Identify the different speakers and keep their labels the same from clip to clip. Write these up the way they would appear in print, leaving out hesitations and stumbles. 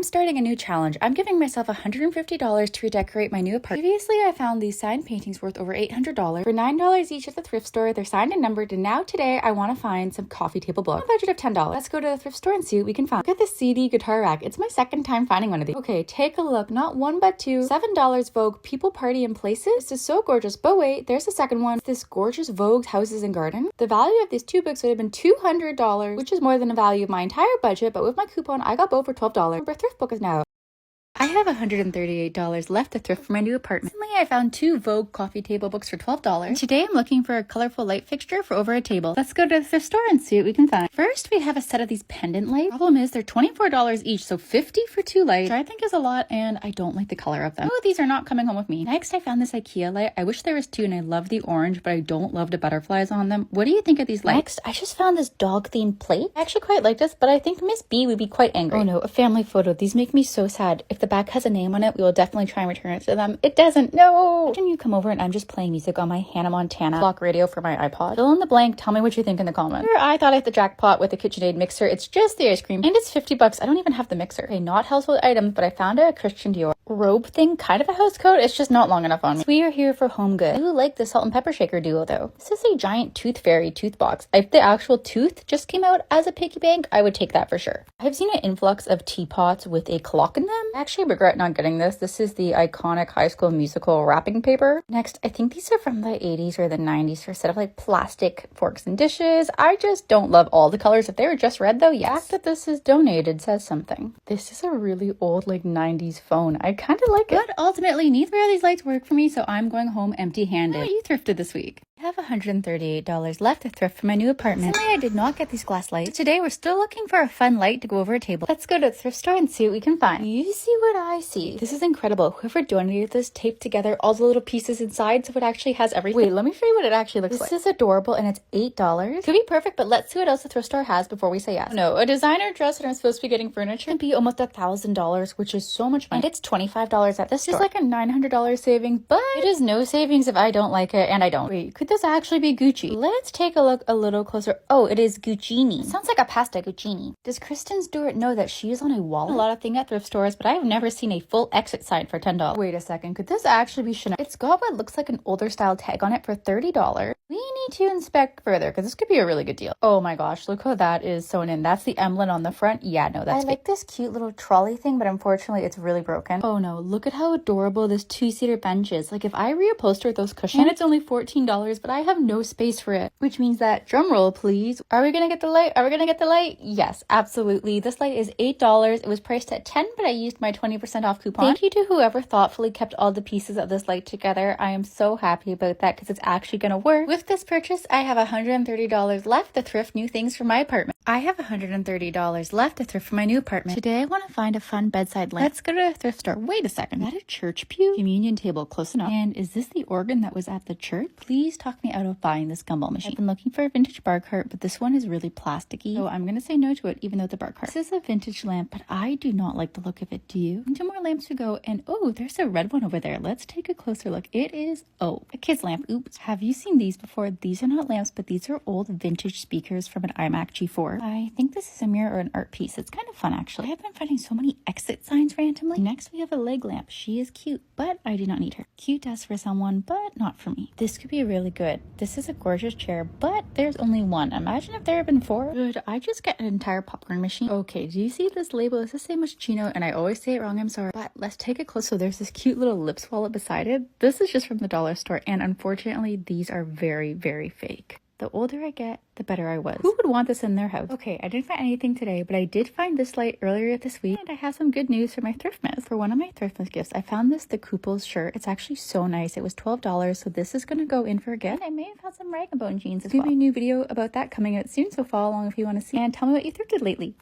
Speaker 1: I'm starting a new challenge. I'm giving myself $150 to redecorate my new apartment. Previously, I found these signed paintings worth over $800 for $9 each at the thrift store. They're signed and numbered, and now today I want to find some coffee table books. A budget of $10. Let's go to the thrift store and see what we can find. Look at this CD guitar rack. It's my second time finding one of these. Okay, take a look. Not one but two. $7 Vogue People Party in Places. This is so gorgeous. But wait, there's a second one. This gorgeous Vogue Houses and Garden. The value of these two books would have been $200, which is more than the value of my entire budget, but with my coupon, I got both for $12. Remember, thrift book is now out. I have $138 left to thrift for my new apartment. Recently, I found two Vogue coffee table books for $12. And today, I'm looking for a colorful light fixture for over a table. Let's go to the thrift store and see what we can find. First, we have a set of these pendant lights. Problem is, they're $24 each, so $50 for two lights, which I think is a lot, and I don't like the color of them. Oh, these are not coming home with me. Next, I found this IKEA light. I wish there was two, and I love the orange, but I don't love the butterflies on them. What do you think of these lights? Next, I just found this dog-themed plate. I actually quite like this, but I think Miss B would be quite angry. Oh no, a family photo. These make me so sad. If the back has a name on it, we will definitely try and return it to them. It doesn't. No! Imagine you come over and I'm just playing music on my Hannah Montana clock radio for my iPod. Fill in the blank. Tell me what you think in the comments. I thought I hit the jackpot with the KitchenAid mixer. It's just the ice cream, and it's $50. I don't even have the mixer. Okay, not household items, but I found a Christian Dior robe thing, kind of a house coat. It's just not long enough on me. So we are here for home good. I do like the salt and pepper shaker duo though. This is a giant tooth fairy tooth box. If the actual tooth just came out as a piggy bank, I would take that for sure. I've seen an influx of teapots with a clock in them. I actually regret not getting this. This is the iconic High School Musical wrapping paper. Next, I think these are from the 80s or the 90s for a set of like plastic forks and dishes. I just don't love all the colors. If they were just red though, yes. The fact that this is donated says something. This is a really old like 90s phone. I kind of like it. But ultimately, neither of these lights work for me, so I'm going home empty-handed. What you thrifted this week? I have $138 left to thrift for my new apartment. Recently, I did not get these glass lights. So today, we're still looking for a fun light to go over a table. Let's go to the thrift store and see what we can find. You see what I see. This is incredible. Whoever donated this taped together all the little pieces inside, so it actually has everything. Wait, let me show you what it actually looks like. This is adorable, and it's $8. Could be perfect, but let's see what else the thrift store has before we say yes. No, a designer dress and I'm supposed to be getting furniture can be almost $1,000, which is so much money. And it's $25 at this store. It's like a $900 savings, but it is no savings if I don't like it, and I don't. Wait, could this actually be Gucci? Let's take a look a little closer. Oh, it is Guccini. It sounds like a pasta Guccini. Does Kristen Stewart know that she is on a wallet? A lot of thing at thrift stores, but I have never seen a full exit sign for $10. Wait a second, could this actually be Chanel? It's got what looks like an older style tag on it for $30. We need to inspect further because this could be a really good deal. Oh my gosh, look how that is sewn in. That's the emblem on the front. Yeah, no, that's fake. I like this cute little trolley thing, but unfortunately it's really broken. Oh no, look at how adorable this two-seater bench is. Like if I reupholster those cushions, and it's only $14, but I have no space for it, which means that, drum roll please, are we gonna get the light? Are we gonna get the light? Yes, absolutely. This light is $8. It was priced at $10, but I used my 20% off coupon. Thank you to whoever thoughtfully kept all the pieces of this light together. I am so happy about that because it's actually gonna work. With this purchase, I have $130 left to thrift new things for my apartment. I have $130 left to thrift for my new apartment. Today, I want to find a fun bedside lamp. Let's go to a thrift store. Wait a second. Is that a church pew? Communion table. Close enough. And is this the organ that was at the church? Please talk me out of buying this gumball machine. I've been looking for a vintage bar cart, but this one is really plasticky, so I'm going to say no to it, even though it's a bar cart. This is a vintage lamp, but I do not like the look of it. Do you? Two more lamps to go, and oh, there's a red one over there. Let's take a closer look. It is, oh, a kid's lamp. Oops. Have you seen these before? These are not lamps, but these are old vintage speakers from an iMac G4. I think this is a mirror or an art piece. It's kind of fun, actually. I have been finding so many exit signs randomly. Next, we have a leg lamp. She is cute, but I do not need her. Cute desk for someone, but not for me. This could be really good. This is a gorgeous chair, but there's only one. Imagine if there had been four. Could I just get an entire popcorn machine? Okay, do you see this label? It says Moschino, and I always say it wrong. I'm sorry. But let's take it close. So there's this cute little lips wallet beside it. This is just from the dollar store, and unfortunately, these are very, very fake. The older I get, the better I was. Who would want this in their house? Okay, I didn't find anything today, but I did find this light earlier this week, and I have some good news for my Thriftmas. For one of my Thriftmas gifts, I found this, the Kooples shirt. It's actually so nice. It was $12, so this is gonna go in for a gift. And I may have had some rag and bone jeans as well. There'll be a new video about that coming out soon, so follow along if you want to see. And tell me what you thrifted lately.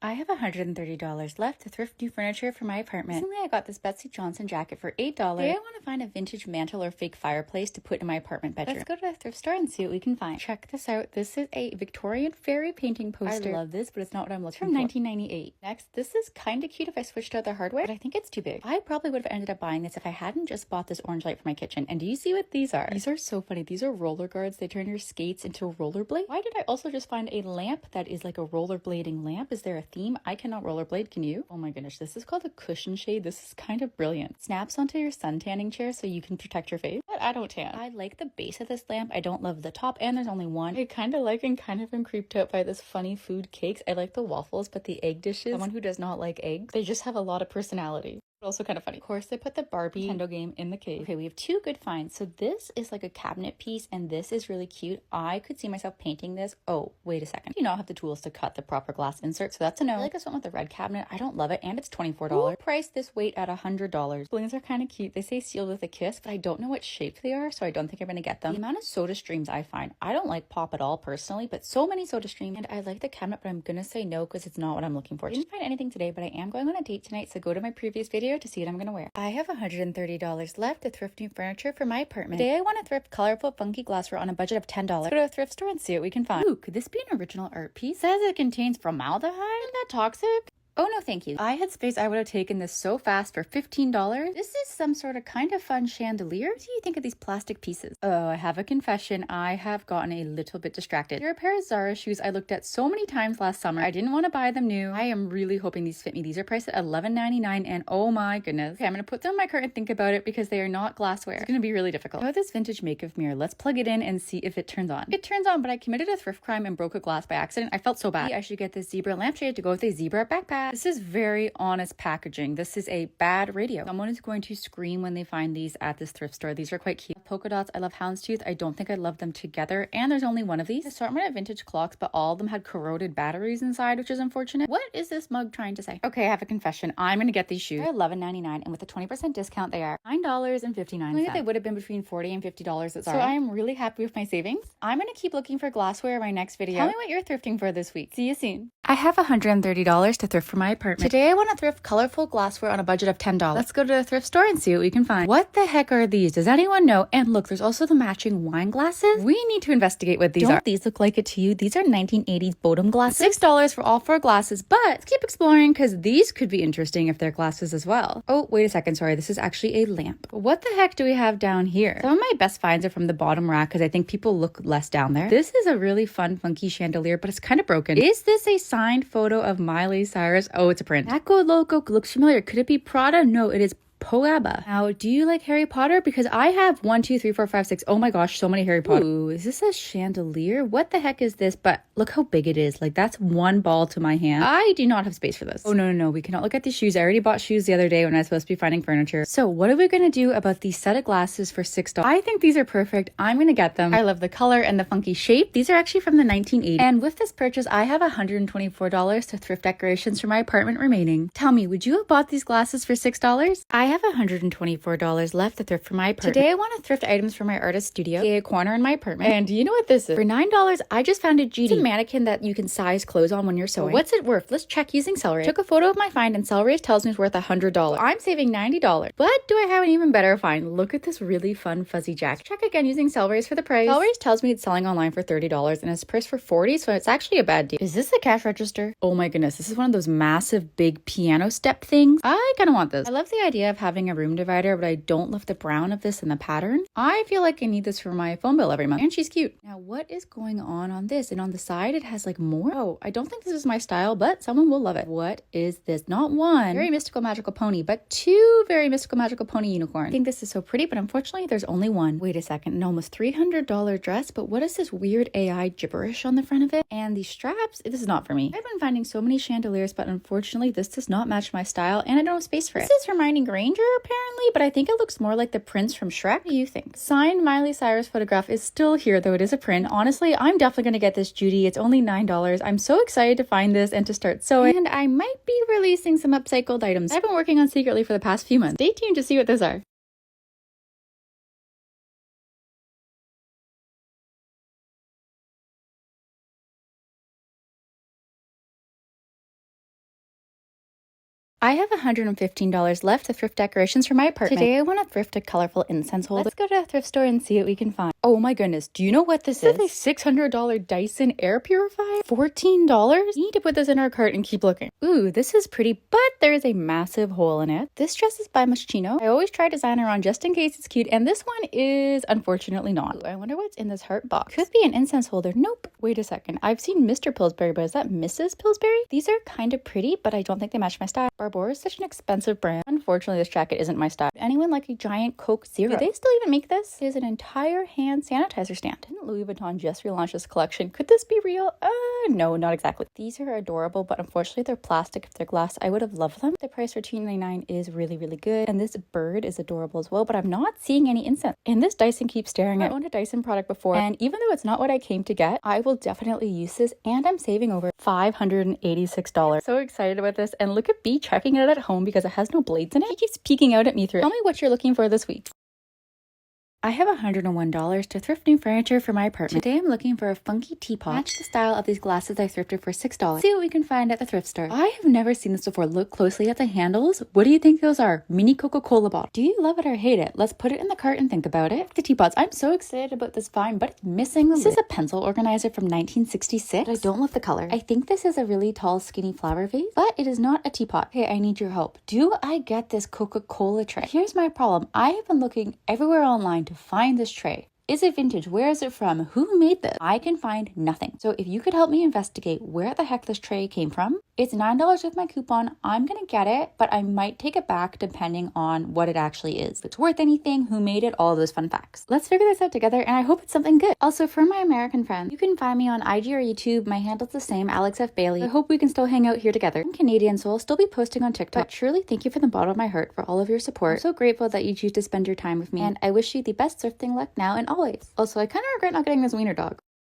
Speaker 1: I have $130 left to thrift new furniture for my apartment. Recently, I got this Betsy Johnson jacket for $8. Today, I want to find a vintage mantle or fake fireplace to put in my apartment bedroom. Let's go to the thrift store and see what we can find. Check this out. This is a Victorian fairy painting poster. I love this, but it's not what I'm looking for. From 1998. Next, this is kind of cute if I switched out the hardware, but I think it's too big. I probably would have ended up buying this if I hadn't just bought this orange light for my kitchen. And do you see what these are? These are so funny. These are roller guards. They turn your skates into rollerblade. Why did I also just find a lamp that is like a rollerblading lamp? Is there a theme. I cannot rollerblade, can you? Oh my goodness, this is called a cushion shade. This is kind of brilliant. Snaps onto your sun tanning chair so you can protect your face. But I don't tan. I like the base of this lamp. I don't love the top, and there's only one. I kind of like and kind of am creeped out by this funny food cakes. I like the waffles, but the egg dishes, someone who does not like eggs, they just have a lot of personality. Also kind of funny. Of course, they put the Barbie Nintendo game in the case. Okay, we have two good finds. So this is like a cabinet piece, and this is really cute. I could see myself painting this. Oh, wait a second. You not have the tools to cut the proper glass insert, so that's a no. I like this one with the red cabinet. I don't love it, and it's $24. Price this weight at $100. Balloons are kind of cute. They say sealed with a kiss, but I don't know what shape they are, so I don't think I'm gonna get them. The amount of soda streams I find, I don't like pop at all personally, but so many soda streams, and I like the cabinet, but I'm gonna say no because it's not what I'm looking for. I didn't find anything today, but I am going on a date tonight, so go to my previous video to see what I'm gonna wear. I have $130 left to thrift new furniture for my apartment. Today I want to thrift colorful funky glassware on a budget of $10. Let's go to a thrift store and see what we can find. Ooh, could this be an original art piece? It says it contains formaldehyde. Isn't that toxic? Oh no, thank you. I had space, I would have taken this so fast for $15. This is some sort of kind of fun chandelier. What do you think of these plastic pieces? Oh, I have a confession. I have gotten a little bit distracted. There are a pair of Zara shoes I looked at so many times last summer. I didn't want to buy them new. I am really hoping these fit me. These are priced at $11.99 and oh my goodness. Okay, I'm going to put them in my cart and think about it because they are not glassware. It's going to be really difficult. I have this vintage makeup mirror. Let's plug it in and see if it turns on. It turns on, but I committed a thrift crime and broke a glass by accident. I felt so bad. I should get this zebra lampshade to go with a zebra backpack. This is very honest packaging. This is a bad radio. Someone is going to scream when they find these at this thrift store. These are quite cute. Polka dots. I love houndstooth. I don't think I love them together. And there's only one of these. Assortment of vintage clocks, but all of them had corroded batteries inside, which is unfortunate. What is this mug trying to say? Okay, I have a confession. I'm going to get these shoes. They're $11.99 and with a 20% discount, they are $9.59. I think they would have been between $40 and $50 at Zara. So I am really happy with my savings. I'm going to keep looking for glassware in my next video. Tell me what you're thrifting for this week. See you soon. I have $130 to thrift for my apartment. Today I want to thrift colorful glassware on a budget of $10. Let's go to the thrift store and see what we can find. What the heck are these? Does anyone know? And look, there's also the matching wine glasses. We need to investigate what these are. Don't these look like it to you? These are 1980s Bodum glasses. $6 for all 4 glasses, but let's keep exploring because these could be interesting if they're glasses as well. Oh, wait a second. Sorry, this is actually a lamp. What the heck do we have down here? Some of my best finds are from the bottom rack because I think people look less down there. This is a really fun, funky chandelier, but it's kind of broken. Is this a signed photo of Miley Cyrus? Oh, it's a print. That gold logo looks familiar. Could it be Prada? No, it is Poaba. Now, do you like Harry Potter? Because I have 1, 2, 3, 4, 5, 6. Oh my gosh, so many Harry Potter. Ooh, is this a chandelier? What the heck is this? But look how big it is. Like, that's one ball to my hand. I do not have space for this. Oh, no, no, no. We cannot look at these shoes. I already bought shoes the other day when I was supposed to be finding furniture. So what are we going to do about these set of glasses for $6? I think these are perfect. I'm going to get them. I love the color and the funky shape. These are actually from the 1980s. And with this purchase, I have $124 to thrift decorations for my apartment remaining. Tell me, would you have bought these glasses for $6? I have $124 left to thrift for my apartment. Today I want to thrift items for my artist studio, a corner in my apartment. And do you know what this is? For $9, I just found a GD. It's a mannequin that you can size clothes on when you're sewing. What's it worth? Let's check using Cellrate. Took a photo of my find and Cellrate tells me it's worth $100. I'm saving $90. But do I have an even better find? Look at this really fun fuzzy jacket. Check again using Cellrate for the price. Cellrate tells me it's selling online for $30 and it's priced for $40, so it's actually a bad deal. Is this a cash register? Oh my goodness, this is one of those massive big piano step things. I kind of want this. I love the idea of having a room divider, but I don't love the brown of this and the pattern. I feel like I need this for my phone bill every month. And she's cute. Now, what is going on this? And on the side, it has like more. Oh, I don't think this is my style, but someone will love it. What is this? Not one very mystical magical pony, but 2 very mystical magical pony unicorns. I think this is so pretty, but unfortunately, there's only one. Wait a second, an almost $300 dress, but what is this weird AI gibberish on the front of it? And these straps, this is not for me. I've been finding so many chandeliers, but unfortunately, this does not match my style, and I don't have space for it. This is Hermione Granger, apparently, but I think it looks more like the prince from Shrek. What do you think? Signed Miley Cyrus photograph is still here, though it is a print. Honestly, I'm definitely gonna get this, Judy. It's only $9. I'm so excited to find this and to start sewing, and I might be releasing some upcycled items I've been working on secretly for the past few months. Stay tuned to see what those are. I have $115 left to thrift decorations for my apartment. Today I want to thrift a colorful incense holder. Let's go to a thrift store and see what we can find. Oh my goodness, do you know what this is? This is a $600 Dyson air purifier? $14? We need to put this in our cart and keep looking. Ooh, this is pretty, but there is a massive hole in it. This dress is by Moschino. I always try designer on just in case it's cute, and this one is unfortunately not. Ooh, I wonder what's in this heart box. Could be an incense holder. Nope. Wait a second. I've seen Mr. Pillsbury, but is that Mrs. Pillsbury? These are kind of pretty, but I don't think they match my style. Barbora is such an expensive brand. Unfortunately, this jacket isn't my style. Anyone like a giant Coke Zero? Do they still even make this? It is an entire hand sanitizer stand. Didn't Louis Vuitton just relaunch this collection? Could this be real? No, not exactly. These are adorable, but unfortunately they're plastic. If they're glass, I would have loved them. The price for $2.99 is really, really good. And this bird is adorable as well, but I'm not seeing any incense. And this Dyson keeps staring at. I owned a Dyson product before, and even though it's not what I came to get, I will definitely use this, and I'm saving over $586. So excited about this, and look at B checking it out at home because it has no blades in it. He keeps peeking out at me through. Tell me what you're looking for this week. I have $101 to thrift new furniture for my apartment. Today I'm looking for a funky teapot. Match the style of these glasses I thrifted for $6. See what we can find at the thrift store. I have never seen this before. Look closely at the handles. What do you think those are? Mini Coca-Cola bottle. Do you love it or hate it? Let's put it in the cart and think about it. The teapots. I'm so excited about this find, but it's missing the lid. This is a pencil organizer from 1966. But I don't love the color. I think this is a really tall, skinny flower vase, but it is not a teapot. Okay, I need your help. Do I get this Coca-Cola tray? Here's my problem. I have been looking everywhere online to find this tray. Is it vintage? Where is it from? Who made this? I can find nothing. So if you could help me investigate where the heck this tray came from. It's $9 with my coupon. I'm gonna get it, but I might take it back depending on what it actually is. If it's worth anything, who made it, all those fun facts. Let's figure this out together, and I hope it's something good. Also, for my American friends, you can find me on IG or YouTube. My handle's the same, Alex F. Bailey. I hope we can still hang out here together. I'm Canadian, so I'll still be posting on TikTok. But truly, thank you from the bottom of my heart for all of your support. I'm so grateful that you choose to spend your time with me, and I wish you the best thrifting luck now and always. Also, I kind of regret not getting this wiener dog.